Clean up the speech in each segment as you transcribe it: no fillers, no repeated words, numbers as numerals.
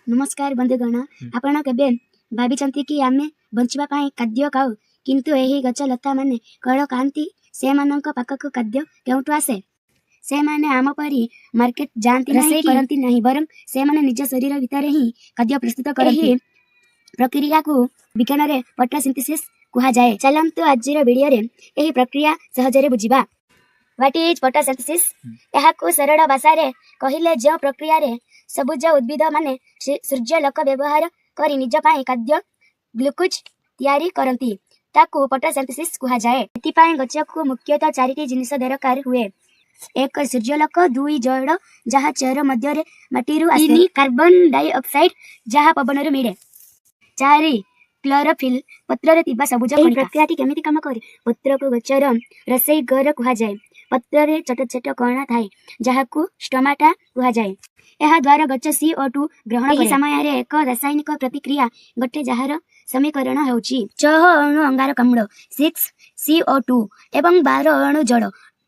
नमस्कार बंधुगण, आपण केबे भाविचंती कि आमे बंचिबा पाई खाद्य खाऊ किंतु एही गछ लता माने कळ खांती से मानक पाखक खाद्य केउटु आसे। से माने आम परी मार्केट जानती नहीं करंती नहीं बरं से माने निज शरीर भितर ही खाद्य प्रस्तुत करंती। प्रक्रिया को विज्ञान रे फोटोसिंथेसिस कुहा जाए। चलंतु आजिर वीडियो रे एही प्रक्रिया सहजरे बुझिबा। What is photosynthesis? एहाकु सरल भाषा रे कहिले जो प्रक्रिया रे सबुज उद्भिद माने सूर्यालोक व्यवहार करी निज पाई खाद्य ग्लूकोज तैयारी करंती ताकू फोटोसिंथेसिस कुहा जाए। एतिपाई गछकु मुख्यतः चारिटी जिनिस दरकार हुए। एक सूर्यालोक, दुई जड़ जहा चेर मध्य रे माटीरु आसे, तीन कार्बन डाइऑक्साइड जहा पवनरु मिले, चारि क्लोरोफिल पत्र रे तिबा सबुज कणिका। प्रक्रियाटी केमिति काम करे? पत्र को गछर रसई घर कुहा जाए। पत्र रे छोट छोट कणा थाए जहाकू स्टोमाटा कुहा जाए। एहा द्वारा गछ CO2 ग्रहण करे। समय रे एक रासायनिक प्रतिक्रिया गटे जहार समीकरण होउची 6 अणु अंगारकाम्ल 6 CO2 एवं 12 अणु जड़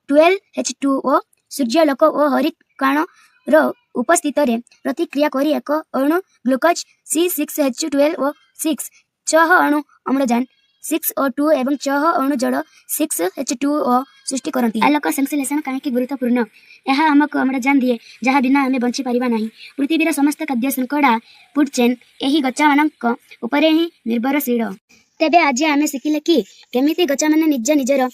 12 H2O। सूर्यालोक और हरित कण रो उपस्थित रे प्रतिक्रिया करी एक अणु ग्लूकोज C6H12O6 6 अणु अम्लजान 6O2 एवं 6 अणु जड़ 6H2O सृष्टि करती। आलोक संश्लेषण काहेकि गुरुत्वपूर्ण? यह आमको अम्लजान दिए जहाँ बिना आमे बंची पारिबा नहीं। पृथ्वीर समस्त खाद्य शृंखला फूड चेन एही गछा मानक उपरे ही निर्भरशील। तेबे आज आमे शिखिले कि केमिति गछा माने निज निजर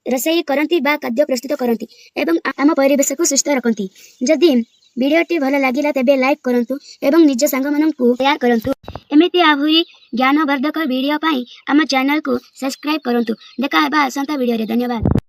रसई करंती बा खाद्य प्रस्तुत करंती एवं आम परिवेश को सुस्थ रखंती। जदि वीडियोटी भल लागिला तेबे लाइक करंतु एवं निज सांग माननकु शेयर करंतु। एमिति आहुरी ज्ञानवर्धक वीडियो पाई आम चैनल को सब्सक्राइब करंतु। देखा हेबा आसंता वीडियो रे। धन्यवाद।